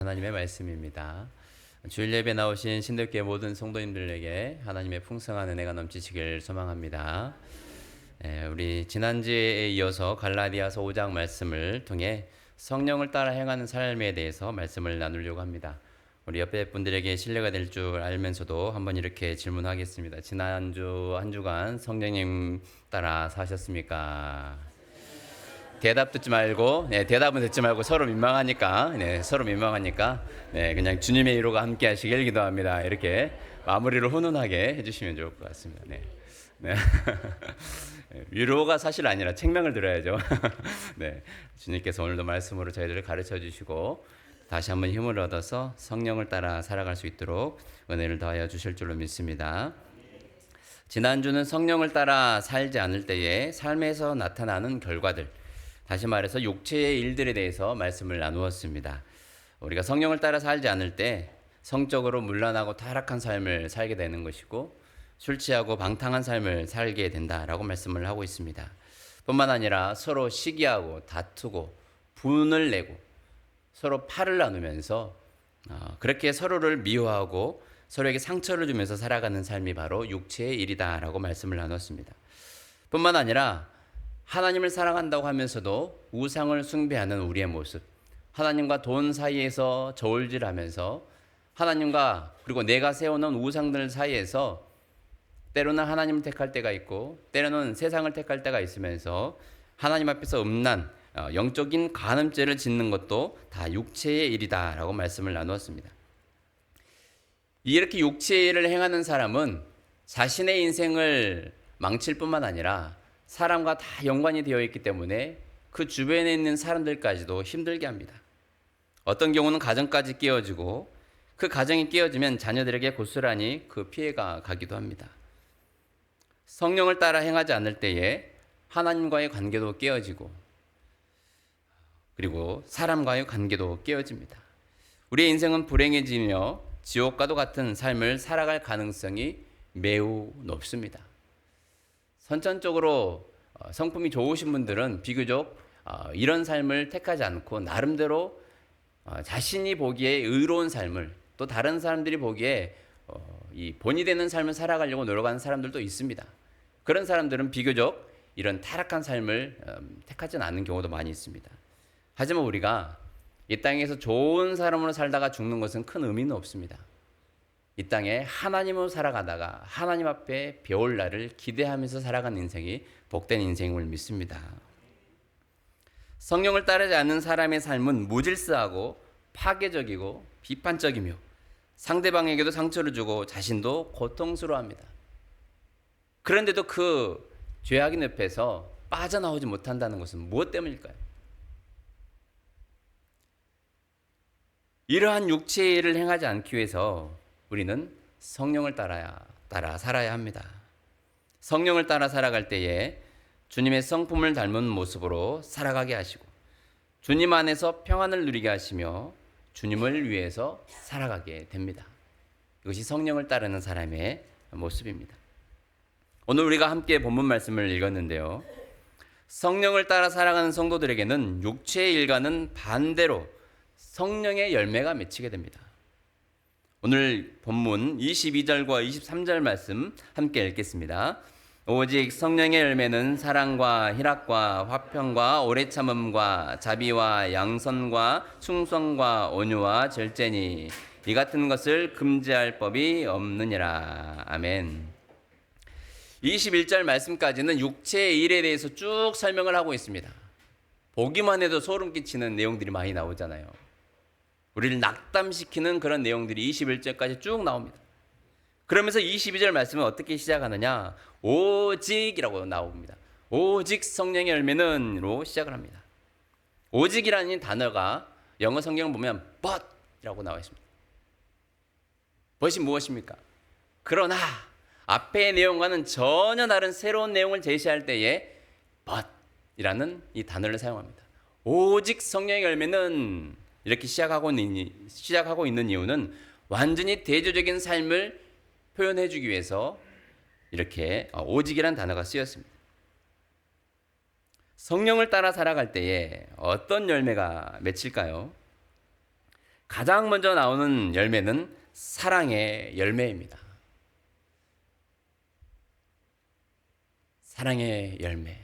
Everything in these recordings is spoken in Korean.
하나님의 말씀입니다. 주일 예배 나오신 신들교회 모든 성도님들에게 하나님의 풍성한 은혜가 넘치시길 소망합니다. 우리 지난주에 이어서 갈라디아서 5장 말씀을 통해 성령을 따라 행하는 삶에 대해서 말씀을 나누려고 합니다. 우리 옆에 분들에게 신뢰가 될 줄 알면서도 한번 이렇게 질문하겠습니다. 지난주 한 주간 성령님 따라 사셨습니까? 대답 듣지 말고, 대답은 듣지 말고 서로 민망하니까, 그냥 주님의 위로가 함께 하시길 기도합니다. 이렇게 마무리를 훈훈하게 해주시면 좋을 것 같습니다. 네. 위로가 사실 아니라 책망을 들어야죠. 네. 주님께서 오늘도 말씀으로 저희들을 가르쳐 주시고, 다시 한번 힘을 얻어서 성령을 따라 살아갈 수 있도록 은혜를 더하여 주실 줄로 믿습니다. 지난주는 성령을 따라 살지 않을 때의 삶에서 나타나는 결과들, 다시 말해서 육체의 일들에 대해서 말씀을 나누었습니다. 우리가 성령을 따라 살지 않을 때 성적으로 문란하고 타락한 삶을 살게 되는 것이고 술 취하고 방탕한 삶을 살게 된다라고 말씀을 하고 있습니다. 뿐만 아니라 서로 시기하고 다투고 분을 내고 서로 팔을 나누면서 그렇게 서로를 미워하고 서로에게 상처를 주면서 살아가는 삶이 바로 육체의 일이다라고 말씀을 나눴습니다. 뿐만 아니라 하나님을 사랑한다고 하면서도 우상을 숭배하는 우리의 모습, 하나님과 돈 사이에서 저울질하면서 하나님과 그리고 내가 세워놓은 우상들 사이에서 때로는 하나님을 택할 때가 있고 때로는 세상을 택할 때가 있으면서 하나님 앞에서 음란, 영적인 간음죄를 짓는 것도 다 육체의 일이다라고 말씀을 나누었습니다. 이렇게 육체의 일을 행하는 사람은 자신의 인생을 망칠 뿐만 아니라 사람과 다 연관이 되어 있기 때문에 그 주변에 있는 사람들까지도 힘들게 합니다. 어떤 경우는 가정까지 깨어지고 그 가정이 깨어지면 자녀들에게 고스란히 그 피해가 가기도 합니다. 성령을 따라 행하지 않을 때에 하나님과의 관계도 깨어지고 그리고 사람과의 관계도 깨어집니다. 우리의 인생은 불행해지며 지옥과도 같은 삶을 살아갈 가능성이 매우 높습니다. 선천적으로 성품이 좋으신 분들은 비교적 이런 삶을 택하지 않고 나름대로 자신이 보기에 의로운 삶을 또 다른 사람들이 보기에 이 본이 되는 삶을 살아가려고 노력하는 사람들도 있습니다. 그런 사람들은 비교적 이런 타락한 삶을 택하지는 않는 경우도 많이 있습니다. 하지만 우리가 이 땅에서 좋은 사람으로 살다가 죽는 것은 큰 의미는 없습니다. 이 땅에 하나님으로 살아가다가 하나님 앞에 배울 날을 기대하면서 살아가는 인생이 복된 인생임을 믿습니다. 성령을 따르지 않는 사람의 삶은 무질서하고 파괴적이고 비판적이며 상대방에게도 상처를 주고 자신도 고통스러워합니다. 그런데도 그 죄악의 늪에서 빠져나오지 못한다는 것은 무엇 때문일까요? 이러한 육체의 일을 행하지 않기 위해서 우리는 성령을 따라 살아야 합니다. 성령을 따라 살아갈 때에 주님의 성품을 닮은 모습으로 살아가게 하시고 주님 안에서 평안을 누리게 하시며 주님을 위해서 살아가게 됩니다. 이것이 성령을 따르는 사람의 모습입니다. 오늘 우리가 함께 본문 말씀을 읽었는데요. 성령을 따라 살아가는 성도들에게는 육체의 일과는 반대로 성령의 열매가 맺히게 됩니다. 오늘 본문 22절과 23절 말씀 함께 읽겠습니다. 오직 성령의 열매는 사랑과 희락과 화평과 오래 참음과 자비와 양선과 충성과 온유와 절제니 이 같은 것을 금지할 법이 없느니라. 아멘. 21절 말씀까지는 육체의 일에 대해서 쭉 설명을 하고 있습니다. 보기만 해도 소름 끼치는 내용들이 많이 나오잖아요. 우리를 낙담시키는 그런 내용들이 21절까지 쭉 나옵니다. 그러면서 22절 말씀은 어떻게 시작하느냐? 오직이라고 나옵니다. 오직 성령의 열매는로 시작을 합니다. 오직이라는 단어가 영어 성경을 보면 but이라고 나와 있습니다. but이 무엇입니까? 그러나 앞의 내용과는 전혀 다른 새로운 내용을 제시할 때에 but이라는 이 단어를 사용합니다. 오직 성령의 열매는 이렇게 시작하고 있는 이유는 완전히 대조적인 삶을 표현해 주기 위해서 이렇게 오직이라는 단어가 쓰였습니다. 성령을 따라 살아갈 때에 어떤 열매가 맺힐까요? 가장 먼저 나오는 열매는 사랑의 열매입니다. 사랑의 열매.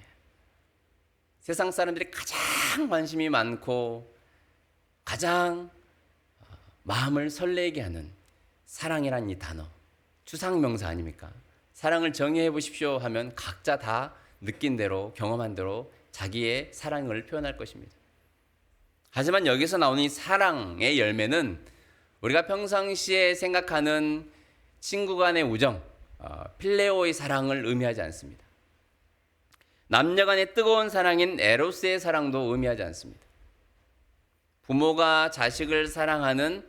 세상 사람들이 가장 관심이 많고 가장 마음을 설레게 하는 사랑이란 이 단어, 추상명사 아닙니까? 사랑을 정의해 보십시오 하면 각자 다 느낀 대로, 경험한 대로 자기의 사랑을 표현할 것입니다. 하지만 여기서 나오는 이 사랑의 열매는 우리가 평상시에 생각하는 친구 간의 우정, 필레오의 사랑을 의미하지 않습니다. 남녀 간의 뜨거운 사랑인 에로스의 사랑도 의미하지 않습니다. 부모가 자식을 사랑하는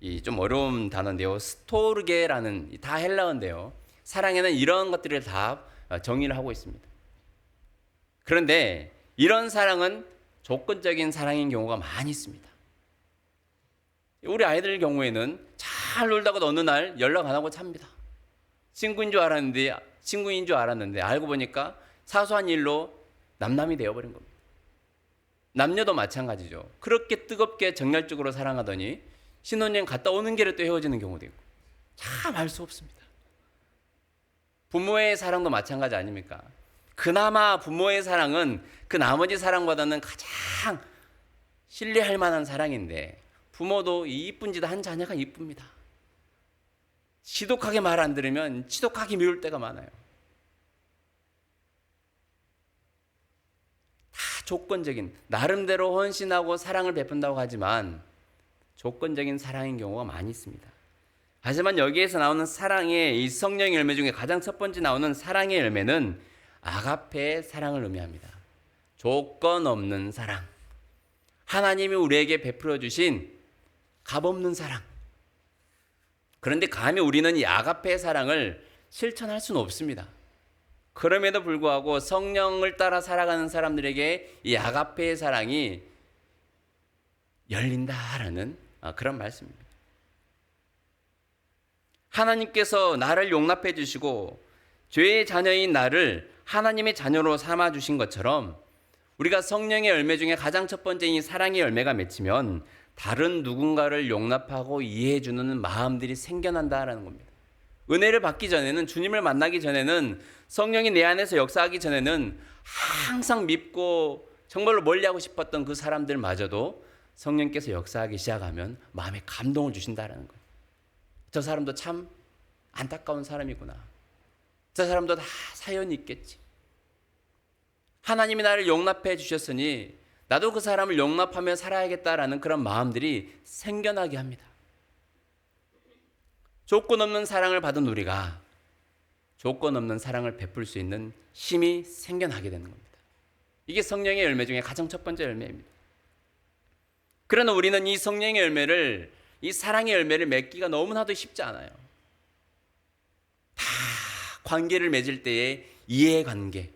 이 좀 어려운 단어인데요. 스토르게라는 다 헬라어인데요. 사랑에는 이런 것들을 다 정의를 하고 있습니다. 그런데 이런 사랑은 조건적인 사랑인 경우가 많이 있습니다. 우리 아이들 경우에는 잘 놀다가 어느 날 연락 안 하고 찹니다. 친구인 줄 알았는데 알고 보니까 사소한 일로 남남이 되어버린 겁니다. 남녀도 마찬가지죠. 그렇게 뜨겁게 정열적으로 사랑하더니 신혼여행 갔다 오는 길에 또 헤어지는 경우도 있고 참 알 수 없습니다. 부모의 사랑도 마찬가지 아닙니까? 그나마 부모의 사랑은 그 나머지 사랑보다는 가장 신뢰할 만한 사랑인데 부모도 이쁜 짓 한 자녀가 이쁩니다. 지독하게 말 안 들으면 지독하게 미울 때가 많아요. 다 조건적인, 나름대로 헌신하고 사랑을 베푼다고 하지만 조건적인 사랑인 경우가 많이 있습니다. 하지만 여기에서 나오는 사랑의 이 성령의 열매 중에 가장 첫 번째 나오는 사랑의 열매는 아가페의 사랑을 의미합니다. 조건 없는 사랑. 하나님이 우리에게 베풀어 주신 값없는 사랑. 그런데 감히 우리는 이 아가페의 사랑을 실천할 수는 없습니다. 그럼에도 불구하고 성령을 따라 살아가는 사람들에게 이 아가페의 사랑이 열린다라는 그런 말씀입니다. 하나님께서 나를 용납해 주시고 죄의 자녀인 나를 하나님의 자녀로 삼아 주신 것처럼 우리가 성령의 열매 중에 가장 첫 번째인 이 사랑의 열매가 맺히면 다른 누군가를 용납하고 이해해 주는 마음들이 생겨난다라는 겁니다. 은혜를 받기 전에는, 주님을 만나기 전에는, 성령이 내 안에서 역사하기 전에는 항상 믿고 정말로 멀리하고 싶었던 그 사람들마저도 성령께서 역사하기 시작하면 마음에 감동을 주신다라는 거예요. 저 사람도 참 안타까운 사람이구나. 저 사람도 다 사연이 있겠지. 하나님이 나를 용납해 주셨으니 나도 그 사람을 용납하며 살아야겠다라는 그런 마음들이 생겨나게 합니다. 조건 없는 사랑을 받은 우리가 조건 없는 사랑을 베풀 수 있는 힘이 생겨나게 되는 겁니다. 이게 성령의 열매 중에 가장 첫 번째 열매입니다. 그러나 우리는 이 성령의 열매를, 이 사랑의 열매를 맺기가 너무나도 쉽지 않아요. 다 관계를 맺을 때의 이해관계.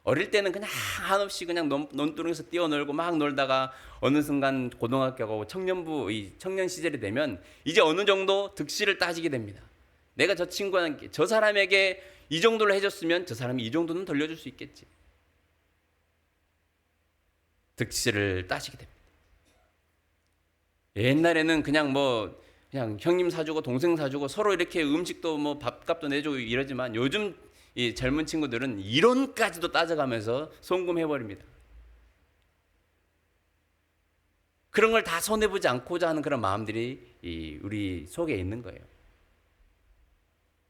어릴 때는 그냥 한없이 그냥 논두렁에서 뛰어놀고 막 놀다가 어느 순간 고등학교 가고 청년부, 이 청년 시절이 되면 이제 어느 정도 득실을 따지게 됩니다. 내가 저 친구한테, 저 사람에게 이 정도를 해줬으면 저 사람이 이 정도는 돌려줄 수 있겠지. 득실을 따지게 됩니다. 옛날에는 그냥 형님 사주고 동생 사주고 서로 이렇게 음식도 밥값도 내주고 이러지만 요즘 이 젊은 친구들은 이론까지도 따져가면서 송금해버립니다. 그런 걸 다 손해보지 않고자 하는 그런 마음들이 우리 속에 있는 거예요.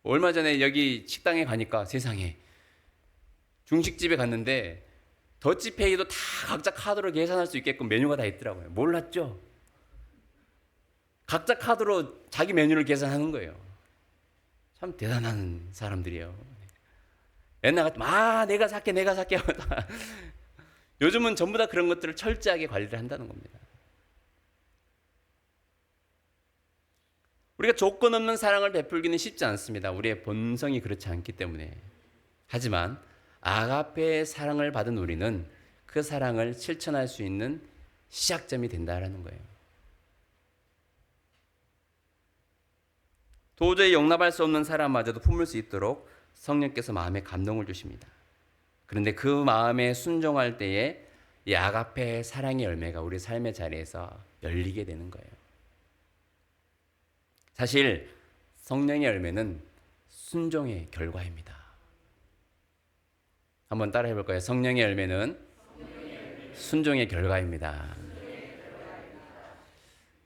얼마 전에 여기 식당에 가니까 세상에 중식집에 갔는데 더치페이도 다 각자 카드로 계산할 수 있게끔 메뉴가 다 있더라고요. 몰랐죠? 각자 카드로 자기 메뉴를 계산하는 거예요. 참 대단한 사람들이에요. 옛날 같으면 내가 살게 요즘은 전부 다 그런 것들을 철저하게 관리를 한다는 겁니다. 우리가 조건 없는 사랑을 베풀기는 쉽지 않습니다. 우리의 본성이 그렇지 않기 때문에. 하지만 아가페의 사랑을 받은 우리는 그 사랑을 실천할 수 있는 시작점이 된다라는 거예요. 도저히 용납할 수 없는 사람마저도 품을 수 있도록 성령께서 마음에 감동을 주십니다. 그런데 그 마음에 순종할 때에 이 아가페의 사랑의 열매가 우리 삶의 자리에서 열리게 되는 거예요. 사실 성령의 열매는 순종의 결과입니다. 한번 따라해 볼까요? 성령의 열매는 순종의 결과입니다.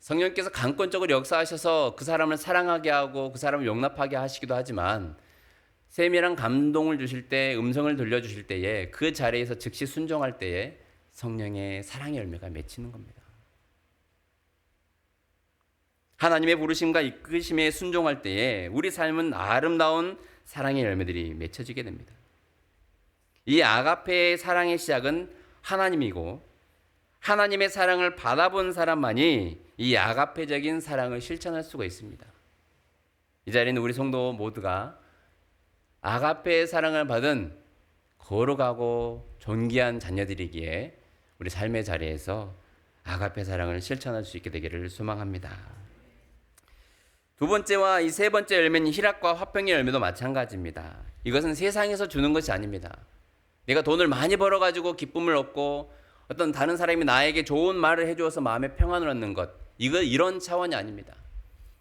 성령께서 강권적으로 역사하셔서 그 사람을 사랑하게 하고 그 사람을 용납하게 하시기도 하지만 세밀한 감동을 주실 때, 음성을 들려주실 때에 그 자리에서 즉시 순종할 때에 성령의 사랑의 열매가 맺히는 겁니다. 하나님의 부르심과 이끄심에 순종할 때에 우리 삶은 아름다운 사랑의 열매들이 맺혀지게 됩니다. 이 아가페의 사랑의 시작은 하나님이고 하나님의 사랑을 받아본 사람만이 이 아가페적인 사랑을 실천할 수가 있습니다. 이 자리는 우리 성도 모두가 아가페의 사랑을 받은 거룩하고 존귀한 자녀들이기에 우리 삶의 자리에서 아가페 사랑을 실천할 수 있게 되기를 소망합니다. 두 번째와 이 세 번째 열매는 희락과 화평의 열매도 마찬가지입니다. 이것은 세상에서 주는 것이 아닙니다. 내가 돈을 많이 벌어가지고 기쁨을 얻고 어떤 다른 사람이 나에게 좋은 말을 해주어서 마음의 평안을 얻는 것, 이런 차원이 아닙니다.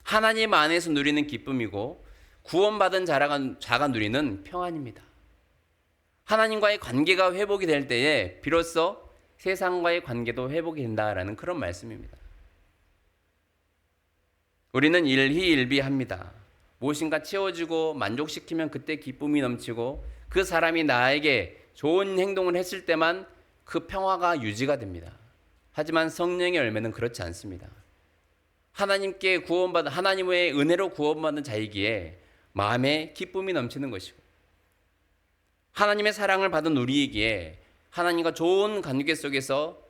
하나님 안에서 누리는 기쁨이고 구원받은 자가 누리는 평안입니다. 하나님과의 관계가 회복이 될 때에 비로소 세상과의 관계도 회복이 된다라는 그런 말씀입니다. 우리는 일희일비합니다. 무엇인가 채워지고 만족시키면 그때 기쁨이 넘치고 그 사람이 나에게 좋은 행동을 했을 때만 그 평화가 유지가 됩니다. 하지만 성령의 열매는 그렇지 않습니다. 하나님께 구원받은, 하나님의 은혜로 구원받은 자이기에 마음에 기쁨이 넘치는 것이고 하나님의 사랑을 받은 우리이기에 하나님과 좋은 관계 속에서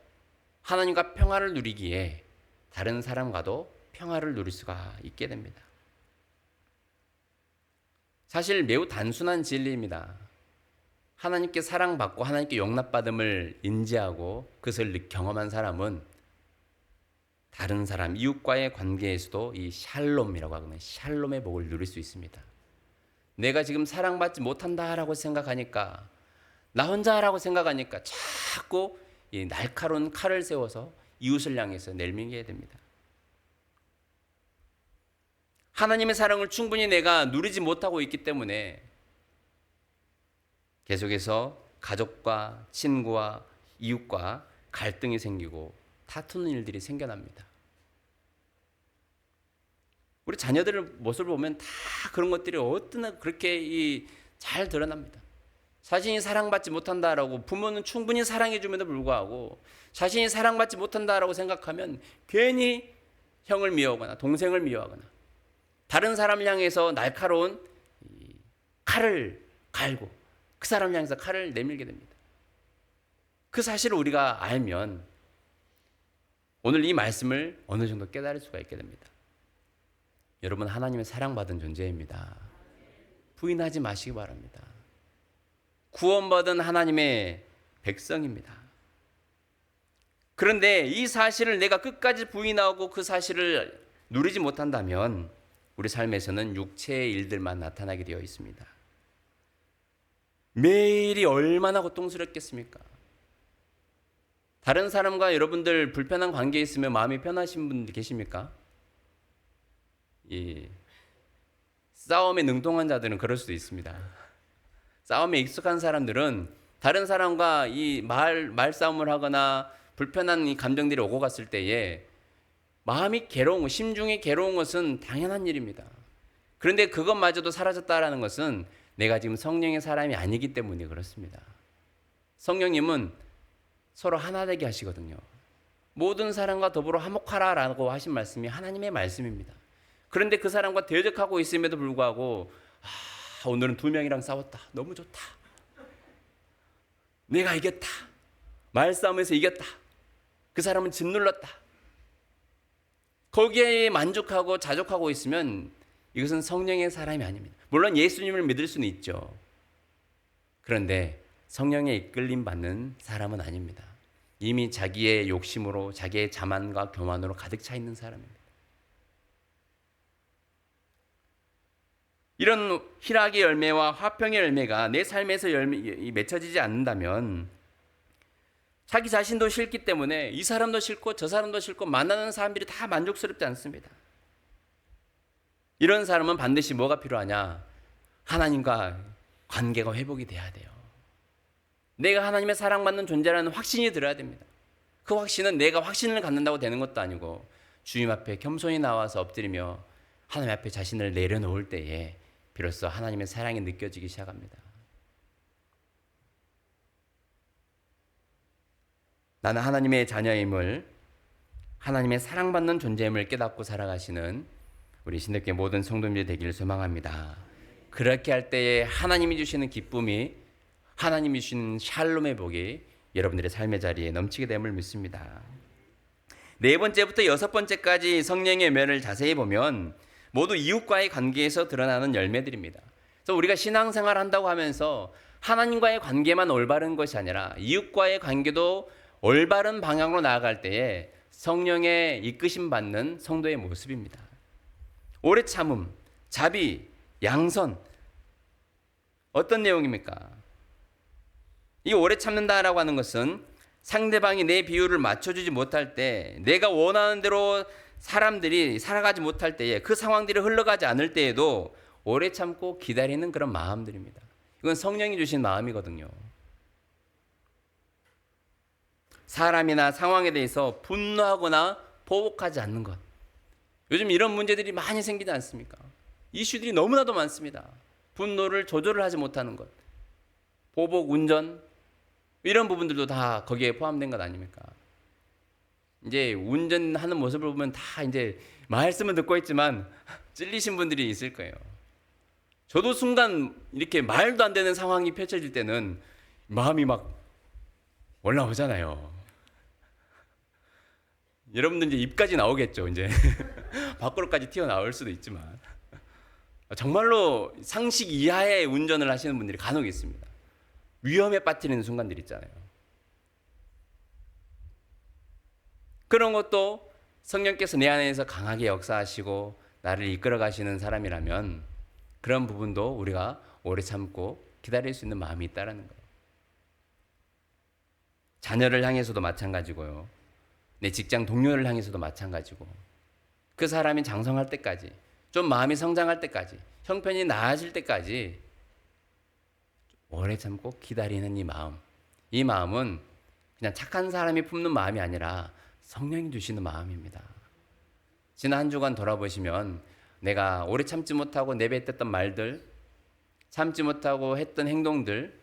하나님과 평화를 누리기에 다른 사람과도 평화를 누릴 수가 있게 됩니다. 사실 매우 단순한 진리입니다. 하나님께 사랑받고 하나님께 용납받음을 인지하고 그것을 경험한 사람은 다른 사람, 이웃과의 관계에서도 이 샬롬이라고 하거든요. 샬롬의 복을 누릴 수 있습니다. 내가 지금 사랑받지 못한다라고 생각하니까, 나 혼자라고 생각하니까 자꾸 이 날카로운 칼을 세워서 이웃을 향해서 내밀게 됩니다. 하나님의 사랑을 충분히 내가 누리지 못하고 있기 때문에 계속해서 가족과 친구와 이웃과 갈등이 생기고 다투는 일들이 생겨납니다. 우리 자녀들의 모습을 보면 다 그런 것들이 어떠나 그렇게 잘 드러납니다. 자신이 사랑받지 못한다라고 부모는 충분히 사랑해줌에도 불구하고 자신이 사랑받지 못한다라고 생각하면 괜히 형을 미워하거나 동생을 미워하거나 다른 사람을 향해서 날카로운 칼을 갈고 그 사람을 향해서 칼을 내밀게 됩니다. 그 사실을 우리가 알면 오늘 이 말씀을 어느 정도 깨달을 수가 있게 됩니다. 여러분, 하나님의 사랑받은 존재입니다. 부인하지 마시기 바랍니다. 구원받은 하나님의 백성입니다. 그런데 이 사실을 내가 끝까지 부인하고 그 사실을 누리지 못한다면 우리 삶에서는 육체의 일들만 나타나게 되어 있습니다. 매일이 얼마나 고통스럽겠습니까? 다른 사람과 여러분들 불편한 관계에 있으면 마음이 편하신 분들 계십니까? 싸움에 능통한 자들은 그럴 수도 있습니다. 싸움에 익숙한 사람들은 다른 사람과 이 말싸움을 하거나 불편한 이 감정들이 오고 갔을 때에 마음이 괴로운 것, 심중이 괴로운 것은 당연한 일입니다. 그런데 그것마저도 사라졌다라는 것은 내가 지금 성령의 사람이 아니기 때문에 그렇습니다. 성령님은 서로 하나 되게 하시거든요. 모든 사람과 더불어 화목하라라고 하신 말씀이 하나님의 말씀입니다. 그런데 그 사람과 대적하고 있음에도 불구하고 오늘은 두 명이랑 싸웠다. 너무 좋다. 내가 이겼다. 말싸움에서 이겼다. 그 사람은 짓눌렀다. 거기에 만족하고 자족하고 있으면 이것은 성령의 사람이 아닙니다. 물론 예수님을 믿을 수는 있죠. 그런데 성령에 이끌림 받는 사람은 아닙니다. 이미 자기의 욕심으로 자기의 자만과 교만으로 가득 차 있는 사람입니다. 이런 희락의 열매와 화평의 열매가 내 삶에서 맺혀지지 않는다면 자기 자신도 싫기 때문에 이 사람도 싫고 저 사람도 싫고 만나는 사람들이 다 만족스럽지 않습니다. 이런 사람은 반드시 뭐가 필요하냐? 하나님과 관계가 회복이 돼야 돼요. 내가 하나님의 사랑받는 존재라는 확신이 들어야 됩니다. 그 확신은 내가 확신을 갖는다고 되는 것도 아니고 주님 앞에 겸손히 나와서 엎드리며 하나님 앞에 자신을 내려놓을 때에 비로소 하나님의 사랑이 느껴지기 시작합니다. 나는 하나님의 자녀임을, 하나님의 사랑받는 존재임을 깨닫고 살아가시는 우리 신대교회 모든 성도님들이 되기를 소망합니다. 그렇게 할 때에 하나님이 주시는 기쁨이, 하나님이 주시는 샬롬의 복이 여러분들의 삶의 자리에 넘치게 됨을 믿습니다. 네 번째부터 여섯 번째까지 성령의 열매를 자세히 보면 모두 이웃과의 관계에서 드러나는 열매들입니다. 그래서 우리가 신앙생활 한다고 하면서 하나님과의 관계만 올바른 것이 아니라 이웃과의 관계도 올바른 방향으로 나아갈 때에 성령의 이끄심 받는 성도의 모습입니다. 오래 참음, 자비, 양선. 어떤 내용입니까? 이 오래 참는다라고 하는 것은 상대방이 내 비율을 맞춰주지 못할 때, 내가 원하는 대로 사람들이 살아가지 못할 때에, 그 상황들이 흘러가지 않을 때에도 오래 참고 기다리는 그런 마음들입니다. 이건 성령이 주신 마음이거든요. 사람이나 상황에 대해서 분노하거나 보복하지 않는 것. 요즘 이런 문제들이 많이 생기지 않습니까? 이슈들이 너무나도 많습니다. 분노를 조절을 하지 못하는 것, 보복, 운전, 이런 부분들도 다 거기에 포함된 것 아닙니까? 이제 운전하는 모습을 보면 다 이제 말씀은 듣고 있지만 찔리신 분들이 있을 거예요. 저도 순간 이렇게 말도 안 되는 상황이 펼쳐질 때는 마음이 막 올라오잖아요. 여러분들 이제 입까지 나오겠죠. 이제 밖으로까지 튀어나올 수도 있지만 정말로 상식 이하의 운전을 하시는 분들이 간혹 있습니다. 위험에 빠뜨리는 순간들 있잖아요. 그런 것도 성령께서 내 안에서 강하게 역사하시고 나를 이끌어 가시는 사람이라면 그런 부분도 우리가 오래 참고 기다릴 수 있는 마음이 있다는 거예요. 자녀를 향해서도 마찬가지고요. 내 직장 동료를 향해서도 마찬가지고, 그 사람이 장성할 때까지, 좀 마음이 성장할 때까지, 형편이 나아질 때까지 오래 참고 기다리는 이 마음은 그냥 착한 사람이 품는 마음이 아니라 성령이 주시는 마음입니다. 지난 한 주간 돌아보시면 내가 오래 참지 못하고 내뱉었던 말들, 참지 못하고 했던 행동들,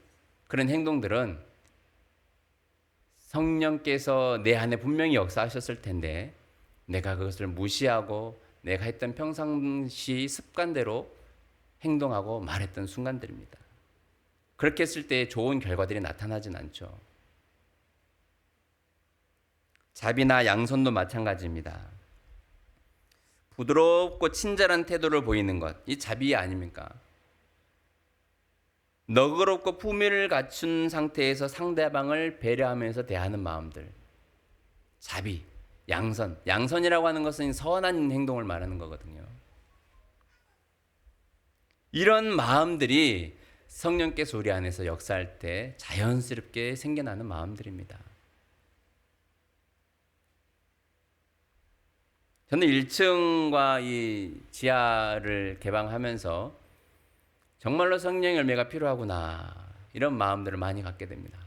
그런 행동들은 성령께서 내 안에 분명히 역사하셨을 텐데 내가 그것을 무시하고 내가 했던 평상시 습관대로 행동하고 말했던 순간들입니다. 그렇게 했을 때 좋은 결과들이 나타나진 않죠. 자비나 양선도 마찬가지입니다. 부드럽고 친절한 태도를 보이는 것, 이 자비 아닙니까? 너그럽고 품위를 갖춘 상태에서 상대방을 배려하면서 대하는 마음들. 자비, 양선. 양선이라고 하는 것은 선한 행동을 말하는 거거든요. 이런 마음들이 성령께서 우리 안에서 역사할 때 자연스럽게 생겨나는 마음들입니다. 저는 1층과 이 지하를 개방하면서 정말로 성령의 열매가 필요하구나, 이런 마음들을 많이 갖게 됩니다.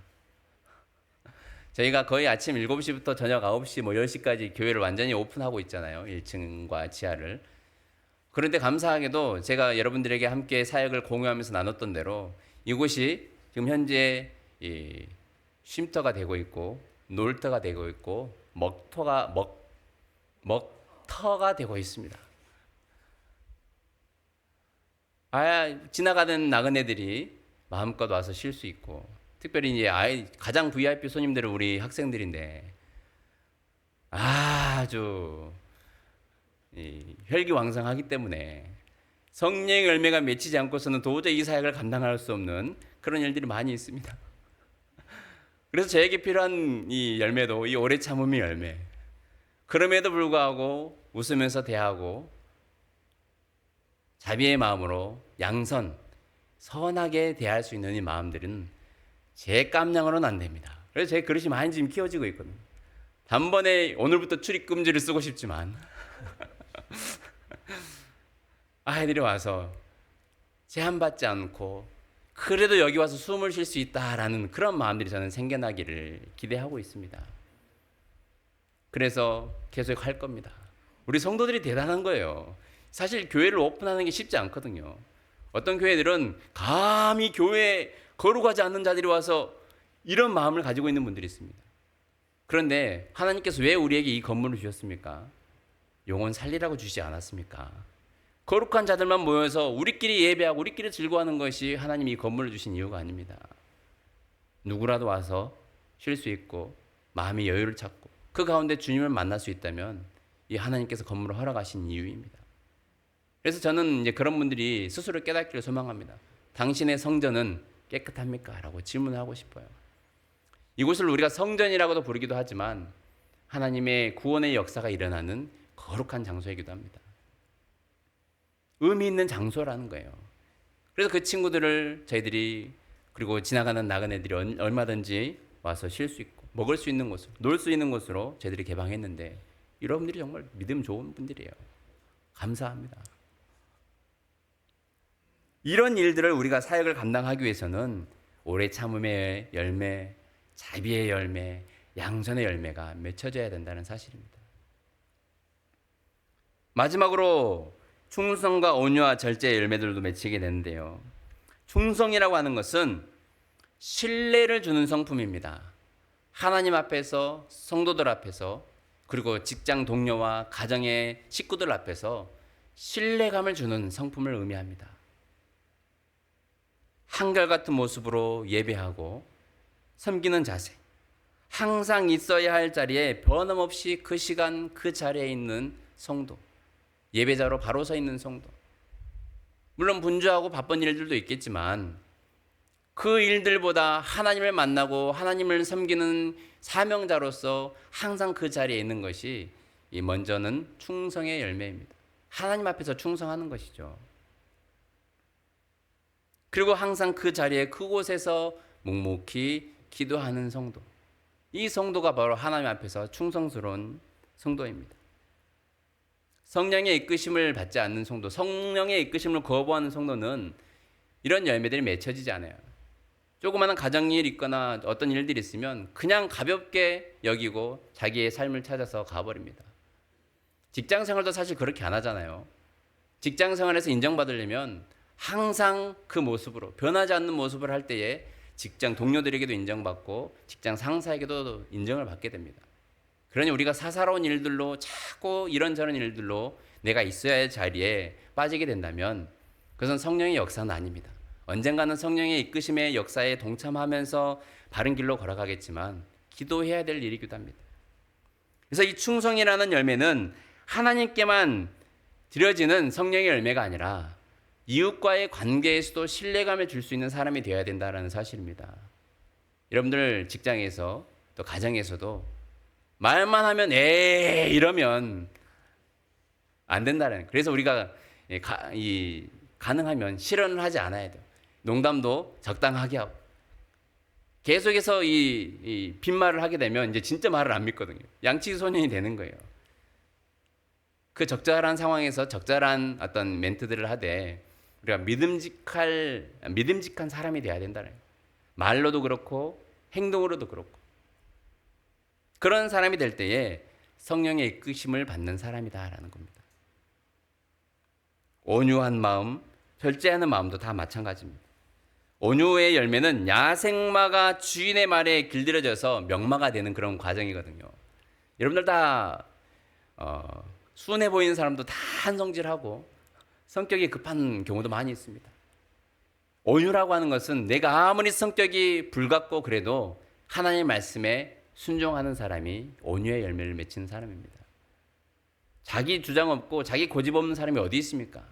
저희가 거의 아침 7시부터 저녁 9시, 10시까지 교회를 완전히 오픈하고 있잖아요. 1층과 지하를. 그런데 감사하게도 제가 여러분들에게 함께 사역을 공유하면서 나눴던 대로 이곳이 지금 현재 쉼터가 되고 있고 놀터가 되고 있고 먹터가 되고 있습니다. 지나가는 나그네들이 마음껏 와서 쉴 수 있고, 특별히 이제 가장 VIP 손님들은 우리 학생들인데 아주 혈기왕성하기 때문에 성령의 열매가 맺히지 않고서는 도저히 이 사역을 감당할 수 없는 그런 일들이 많이 있습니다. 그래서 저에게 필요한 이 열매도 이 오래 참음의 열매. 그럼에도 불구하고 웃으면서 대하고 자비의 마음으로 양선, 선하게 대할 수 있는 이 마음들은 제 깜냥으로는 안 됩니다. 그래서 제 그릇이 많이 지금 키워지고 있거든요. 단번에 오늘부터 출입금지를 쓰고 싶지만 아이들이 와서 제한받지 않고 그래도 여기 와서 숨을 쉴 수 있다라는 그런 마음들이 저는 생겨나기를 기대하고 있습니다. 그래서 계속 할 겁니다. 우리 성도들이 대단한 거예요. 사실 교회를 오픈하는 게 쉽지 않거든요. 어떤 교회들은 감히 교회에 거룩하지 않는 자들이 와서 이런 마음을 가지고 있는 분들이 있습니다. 그런데 하나님께서 왜 우리에게 이 건물을 주셨습니까? 영혼 살리라고 주시지 않았습니까? 거룩한 자들만 모여서 우리끼리 예배하고 우리끼리 즐거워하는 것이 하나님이 이 건물을 주신 이유가 아닙니다. 누구라도 와서 쉴 수 있고 마음의 여유를 찾고 그 가운데 주님을 만날 수 있다면 이 하나님께서 건물을 허락하신 이유입니다. 그래서 저는 이제 그런 분들이 스스로 깨닫기를 소망합니다. 당신의 성전은 깨끗합니까? 라고 질문하고 싶어요. 이곳을 우리가 성전이라고도 부르기도 하지만 하나님의 구원의 역사가 일어나는 거룩한 장소이기도 합니다. 의미 있는 장소라는 거예요. 그래서 그 친구들을 저희들이 그리고 지나가는 나그네들이 얼마든지 와서 쉴 수 있고 먹을 수 있는 곳으로 놀 수 있는 곳으로 저희들이 개방했는데 여러분들이 정말 믿음 좋은 분들이에요. 감사합니다. 이런 일들을 우리가 사역을 감당하기 위해서는 오래 참음의 열매, 자비의 열매, 양선의 열매가 맺혀져야 된다는 사실입니다. 마지막으로 충성과 온유와 절제의 열매들도 맺히게 되는데요. 충성이라고 하는 것은 신뢰를 주는 성품입니다. 하나님 앞에서, 성도들 앞에서, 그리고 직장 동료와 가정의 식구들 앞에서 신뢰감을 주는 성품을 의미합니다. 한결같은 모습으로 예배하고 섬기는 자세, 항상 있어야 할 자리에 변함없이 그 시간 그 자리에 있는 성도, 예배자로 바로 서 있는 성도. 물론 분주하고 바쁜 일들도 있겠지만 그 일들보다 하나님을 만나고 하나님을 섬기는 사명자로서 항상 그 자리에 있는 것이 먼저는 충성의 열매입니다. 하나님 앞에서 충성하는 것이죠. 그리고 항상 그 자리에 그곳에서 묵묵히 기도하는 성도. 이 성도가 바로 하나님 앞에서 충성스러운 성도입니다. 성령의 이끄심을 받지 않는 성도, 성령의 이끄심을 거부하는 성도는 이런 열매들이 맺혀지지 않아요. 조그마한 가정일 있거나 어떤 일들이 있으면 그냥 가볍게 여기고 자기의 삶을 찾아서 가버립니다. 직장 생활도 사실 그렇게 안 하잖아요. 직장 생활에서 인정받으려면 항상 그 모습으로 변하지 않는 모습을 할 때에 직장 동료들에게도 인정받고 직장 상사에게도 인정을 받게 됩니다. 그러니 우리가 사사로운 일들로 자꾸 이런저런 일들로 내가 있어야 할 자리에 빠지게 된다면 그것은 성령의 역사는 아닙니다. 언젠가는 성령의 이끄심의 역사에 동참하면서 바른 길로 걸어가겠지만 기도해야 될 일이기도 합니다. 그래서 이 충성이라는 열매는 하나님께만 드려지는 성령의 열매가 아니라 이웃과의 관계에서도 신뢰감을 줄 수 있는 사람이 되어야 된다는 사실입니다. 여러분들 직장에서 또 가정에서도 말만 하면 이러면 안 된다는 거예요. 그래서 우리가 가능하면 실언을 하지 않아야 돼요. 농담도 적당하게 하고 계속해서 이 빈말을 하게 되면 이제 진짜 말을 안 믿거든요. 양치소년이 되는 거예요. 그 적절한 상황에서 적절한 어떤 멘트들을 하되 우리가 믿음직한 사람이 되어야 된다는 거예요. 말로도 그렇고 행동으로도 그렇고 그런 사람이 될 때에 성령의 이끄심을 받는 사람이다라는 겁니다. 온유한 마음, 절제하는 마음도 다 마찬가지입니다. 온유의 열매는 야생마가 주인의 말에 길들여져서 명마가 되는 그런 과정이거든요. 여러분들 다 순해 보이는 사람도 다 한성질하고 성격이 급한 경우도 많이 있습니다. 온유라고 하는 것은 내가 아무리 성격이 불같고 그래도 하나님의 말씀에 순종하는 사람이 온유의 열매를 맺히는 사람입니다. 자기 주장 없고 자기 고집 없는 사람이 어디 있습니까?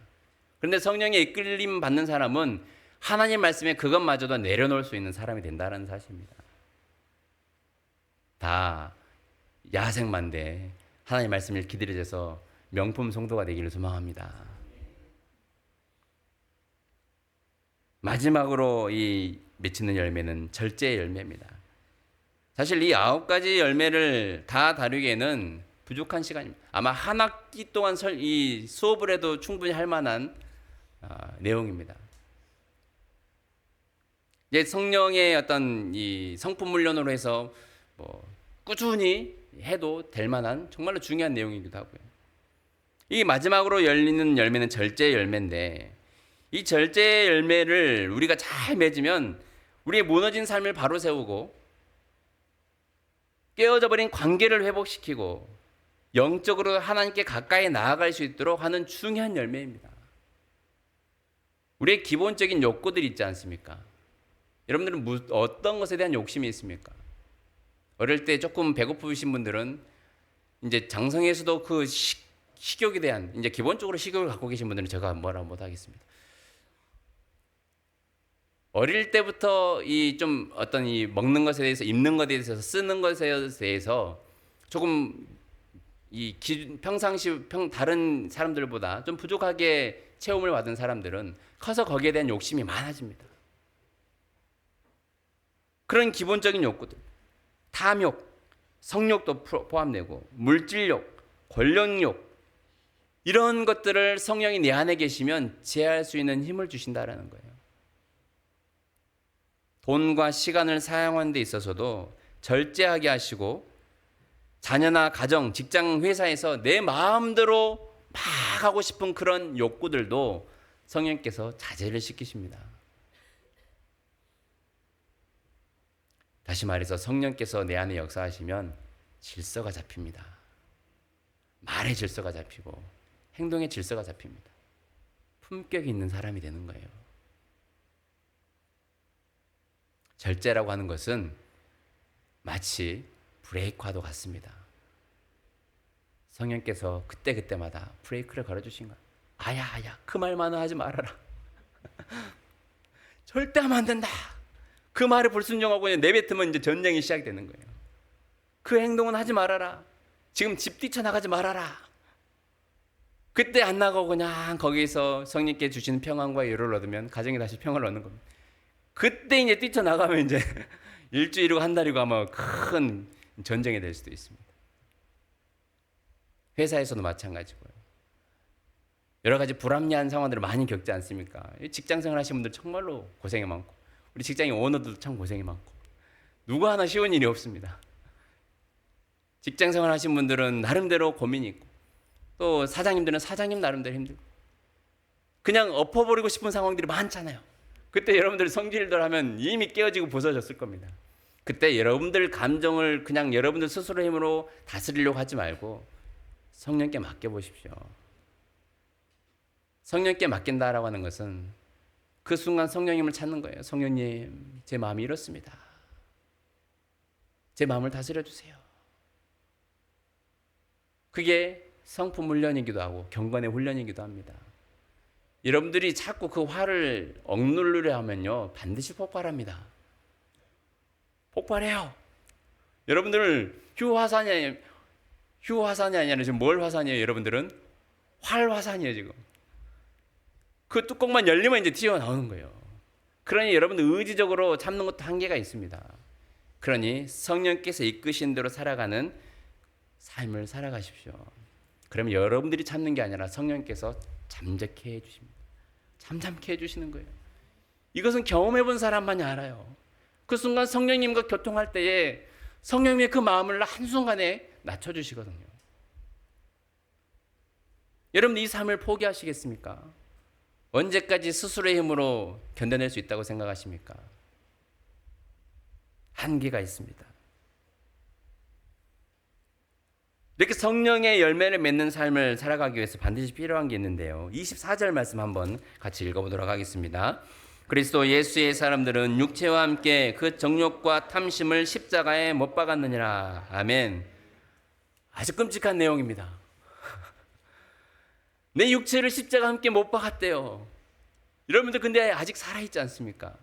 그런데 성령의 이끌림 받는 사람은 하나님 말씀에 그것마저도 내려놓을 수 있는 사람이 된다는 사실입니다. 다 야생만데 하나님 말씀을 기다려져서 명품 성도가 되기를 소망합니다. 마지막으로 이 맺히는 열매는 절제의 열매입니다. 사실 이 9가지 열매를 다 다루기에는 부족한 시간입니다. 아마 한 학기 동안 이 수업을 해도 충분히 할 만한 내용입니다. 이제 성령의 어떤 이 성품 훈련으로 해서 뭐 꾸준히 해도 될 만한 정말로 중요한 내용이기도 하고요. 이 마지막으로 열리는 열매는 절제 열매인데, 이 절제 열매를 우리가 잘 맺으면 우리의 무너진 삶을 바로 세우고 깨어져 버린 관계를 회복시키고 영적으로 하나님께 가까이 나아갈 수 있도록 하는 중요한 열매입니다. 우리의 기본적인 욕구들이 있지 않습니까? 여러분들은 어떤 것에 대한 욕심이 있습니까? 어릴 때 조금 배고프신 분들은 이제 장성에서도 그 식욕에 대한, 이제 기본적으로 식욕을 갖고 계신 분들은 제가 뭐라 못 하겠습니다. 어릴 때부터 이 좀 어떤 이 먹는 것에 대해서, 입는 것에 대해서, 쓰는 것에 대해서 조금 이 평상시 다른 사람들보다 좀 부족하게 체험을 받은 사람들은 커서 거기에 대한 욕심이 많아집니다. 그런 기본적인 욕구들, 탐욕, 성욕도 포함되고 물질욕, 권력욕, 이런 것들을 성령이 내 안에 계시면 제어할 수 있는 힘을 주신다라는 거예요. 돈과 시간을 사용하는 데 있어서도 절제하게 하시고, 자녀나 가정, 직장, 회사에서 내 마음대로 막 하고 싶은 그런 욕구들도 성령께서 자제를 시키십니다. 다시 말해서 성령께서 내 안에 역사하시면 질서가 잡힙니다. 말의 질서가 잡히고 행동의 질서가 잡힙니다. 품격이 있는 사람이 되는 거예요. 절제라고 하는 것은 마치 브레이크와도 같습니다. 성령께서 그때그때마다 브레이크를 걸어주신 거예요. 아야 그 말만은 하지 말아라. 절대 하면 안 된다. 그 말을 불순종하고 내뱉으면 이제 전쟁이 시작되는 거예요. 그 행동은 하지 말아라. 지금 집 뛰쳐나가지 말아라. 그때 안 나가고 그냥 거기서 성령께 주시는 평안과 위로를 얻으면 가정이 다시 평안을 얻는 겁니다. 그때 이제 뛰쳐나가면 이제 일주일이고 한 달이고 아마 큰 전쟁이 될 수도 있습니다. 회사에서도 마찬가지고요. 여러 가지 불합리한 상황들을 많이 겪지 않습니까? 직장생활 하시는 분들 정말로 고생이 많고, 우리 직장인 오너들도 참 고생이 많고, 누구 하나 쉬운 일이 없습니다. 직장생활 하시는 분들은 나름대로 고민이 있고, 또 사장님들은 사장님 나름대로 힘들고, 그냥 엎어버리고 싶은 상황들이 많잖아요. 그때 여러분들 성질들 하면 이미 깨어지고 부서졌을 겁니다. 그때 여러분들 감정을 그냥 여러분들 스스로 힘으로 다스리려고 하지 말고 성령께 맡겨보십시오. 성령께 맡긴다라고 하는 것은 그 순간 성령님을 찾는 거예요. 성령님, 제 마음이 이렇습니다. 제 마음을 다스려 주세요. 그게 성품 훈련이기도 하고 경건의 훈련이기도 합니다. 여러분들이 자꾸 그 화를 억누르려 하면요, 반드시 폭발합니다. 폭발해요. 여러분들 휴화산이 아니라 지금 뭘 화산이에요? 여러분들은 활화산이에요. 지금 그 뚜껑만 열리면 이제 튀어나오는 거예요. 그러니 여러분들 의지적으로 참는 것도 한계가 있습니다. 그러니 성령께서 이끄신 대로 살아가는 삶을 살아가십시오. 그러면 여러분들이 참는 게 아니라 성령께서 잠잠케 해주십니다. 잠잠케 해주시는 거예요. 이것은 경험해 본 사람만이 알아요. 그 순간 성령님과 교통할 때에 성령님의 그 마음을 한순간에 낮춰주시거든요. 여러분, 이 삶을 포기하시겠습니까? 언제까지 스스로의 힘으로 견뎌낼 수 있다고 생각하십니까? 한계가 있습니다. 이렇게 성령의 열매를 맺는 삶을 살아가기 위해서 반드시 필요한 게 있는데요. 24절 말씀 한번 같이 읽어보도록 하겠습니다. 그리스도 예수의 사람들은 육체와 함께 그 정욕과 탐심을 십자가에 못 박았느니라. 아멘. 아주 끔찍한 내용입니다. 내 육체를 십자가 함께 못 박았대요. 여러분들 근데 아직 살아있지 않습니까?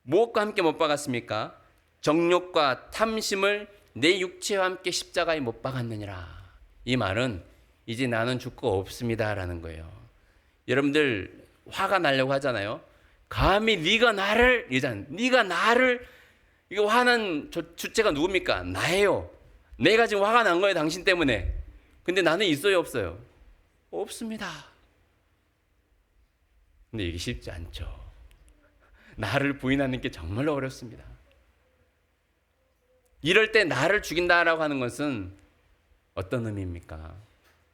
무엇과 함께 못 박았습니까? 정욕과 탐심을 내 육체와 함께 십자가에 못 박았느니라. 이 말은 이제 나는 죽고 없습니다라는 거예요. 여러분들 화가 나려고 하잖아요. 감히 네가 나를 이거 화난 주체가 누굽니까? 나예요. 내가 지금 화가 난 거예요, 당신 때문에. 근데 나는 있어요, 없어요? 없습니다. 근데 이게 쉽지 않죠. 나를 부인하는 게 정말로 어렵습니다. 이럴 때 나를 죽인다라고 하는 것은 어떤 의미입니까?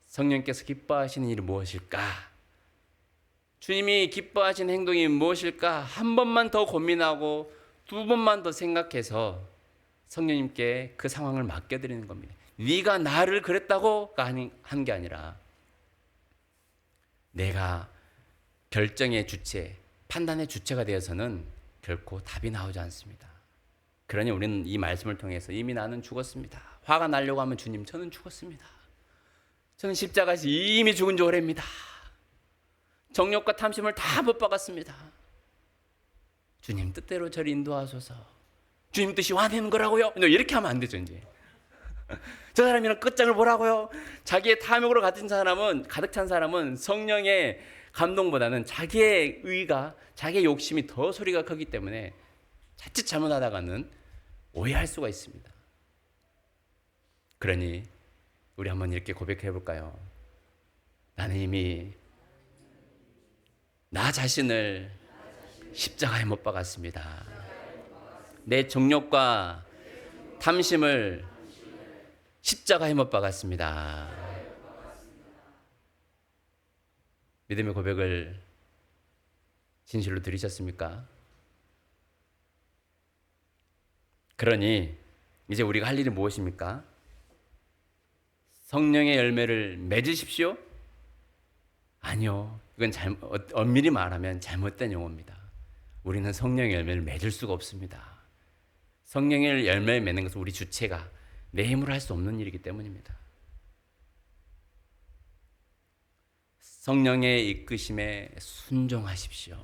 성령께서 기뻐하시는 일이 무엇일까? 주님이 기뻐하시는 행동이 무엇일까? 한 번만 더 고민하고 두 번만 더 생각해서 성령님께 그 상황을 맡겨드리는 겁니다. 네가 나를 그랬다고가 한 게 아니라 내가 결정의 주체, 판단의 주체가 되어서는 결코 답이 나오지 않습니다. 그러니 우리는 이 말씀을 통해서 이미 나는 죽었습니다. 화가 나려고 하면 주님 저는 죽었습니다. 저는 십자가에서 이미 죽은 지 오래입니다. 정욕과 탐심을 다 못 박았습니다. 주님 뜻대로 저를 인도하소서. 주님 뜻이 완하는 거라고요. 이렇게 하면 안 되죠. 이제 저 사람이랑 끝장을 보라고요. 자기의 탐욕으로 가득 찬 사람은 성령의 감동보다는 자기의 의가, 자기의 욕심이 더 소리가 크기 때문에 자칫 잘못하다가는 오해할 수가 있습니다. 그러니 우리 한번 이렇게 고백해 볼까요? 나는 이미 나 자신을 십자가에 못 박았습니다. 내 정욕과 탐심을 십자가에 못 박았습니다. 믿음의 고백을 진실로 드리셨습니까? 그러니 이제 우리가 할 일이 무엇입니까? 성령의 열매를 맺으십시오? 아니요. 이건 엄밀히 말하면 잘못된 용어입니다. 우리는 성령의 열매를 맺을 수가 없습니다. 성령의 열매를 맺는 것은 우리 주체가 내 힘으로 할 수 없는 일이기 때문입니다. 성령의 이끄심에 순종하십시오.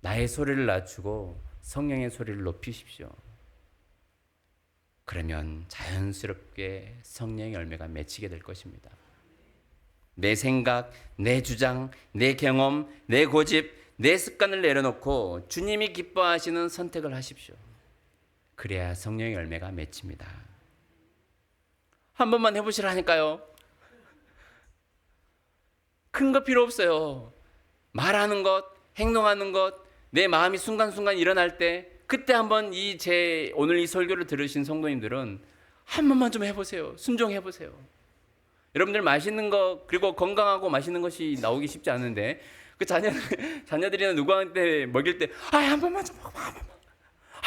나의 소리를 낮추고 성령의 소리를 높이십시오. 그러면 자연스럽게 성령의 열매가 맺히게 될 것입니다. 내 생각, 내 주장, 내 경험, 내 고집, 내 습관을 내려놓고 주님이 기뻐하시는 선택을 하십시오. 그래야 성령의 열매가 맺힙니다. 한 번만 해보시라니까요. 큰 거 필요 없어요. 말하는 것, 행동하는 것, 내 마음이 순간순간 일어날 때 그때 한번 오늘 이 설교를 들으신 성도님들은 한 번만 좀 해보세요. 순종해보세요. 여러분들 맛있는 거 그리고 건강하고 맛있는 것이 나오기 쉽지 않은데 그 자녀들이나 누구한테 먹일 때 한 번만 좀 먹어봐. 한 번만.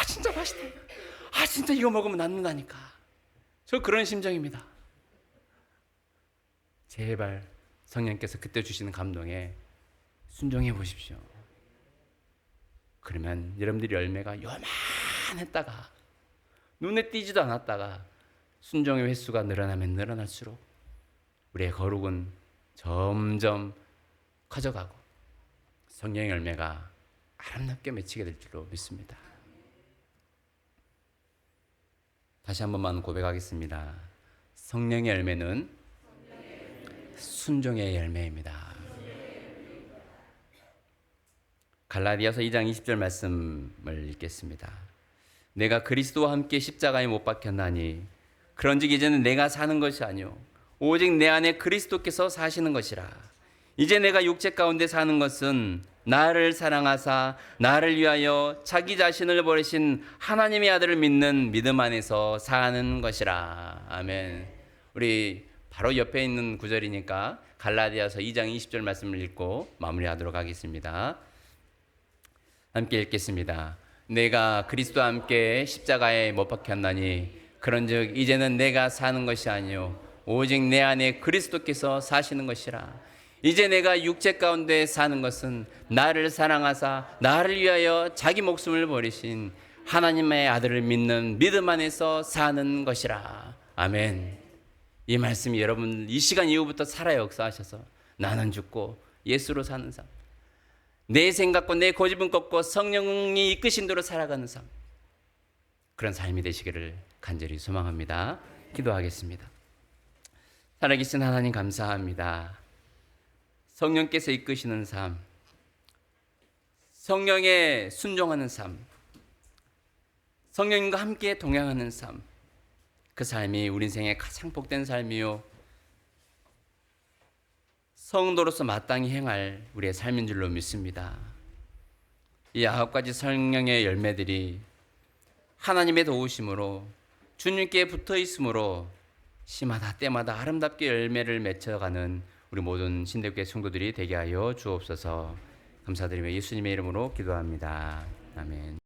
진짜 맛있다. 진짜 이거 먹으면 낫는다니까. 저 그런 심정입니다. 제발 성령께서 그때 주시는 감동에 순종해 보십시오. 그러면 여러분들의 열매가 요만했다가 눈에 띄지도 않았다가 순종의 횟수가 늘어나면 늘어날수록 우리의 거룩은 점점 커져가고 성령의 열매가 아름답게 맺히게 될 줄로 믿습니다. 다시 한 번만 고백하겠습니다. 성령의 열매는 순종의 열매입니다. 갈라디아서 2장 20절 말씀을 읽겠습니다. 내가 그리스도와 함께 십자가에 못 박혔나니 그런즉 이제는 내가 사는 것이 아니요 오직 내 안에 그리스도께서 사시는 것이라. 이제 내가 육체 가운데 사는 것은 나를 사랑하사 나를 위하여 자기 자신을 버리신 하나님의 아들을 믿는 믿음 안에서 사는 것이라. 아멘. 우리 바로 옆에 있는 구절이니까 갈라디아서 2장 20절 말씀을 읽고 마무리하도록 하겠습니다. 함께 읽겠습니다. 내가 그리스도와 함께 십자가에 못 박혔나니 그런즉 이제는 내가 사는 것이 아니요 오직 내 안에 그리스도께서 사시는 것이라. 이제 내가 육체 가운데 사는 것은 나를 사랑하사 나를 위하여 자기 목숨을 버리신 하나님의 아들을 믿는 믿음 안에서 사는 것이라. 아멘. 이 말씀이 여러분 이 시간 이후부터 살아 역사하셔서 나는 죽고 예수로 사는 삶, 내 생각과 내 고집은 꺾고 성령이 이끄신 대로 살아가는 삶, 그런 삶이 되시기를 간절히 소망합니다. 기도하겠습니다. 살아계신 하나님 감사합니다. 성령께서 이끄시는 삶, 성령에 순종하는 삶, 성령님과 함께 동행하는 삶, 그 삶이 우리 인생의 가장 복된 삶이요 성도로서 마땅히 행할 우리의 삶인 줄로 믿습니다. 이 9가지 성령의 열매들이 하나님의 도우심으로 주님께 붙어 있으므로 시마다 때마다 아름답게 열매를 맺혀가는 우리 모든 신대교회 성도들이 되게 하여 주옵소서. 감사드리며 예수님의 이름으로 기도합니다. 아멘.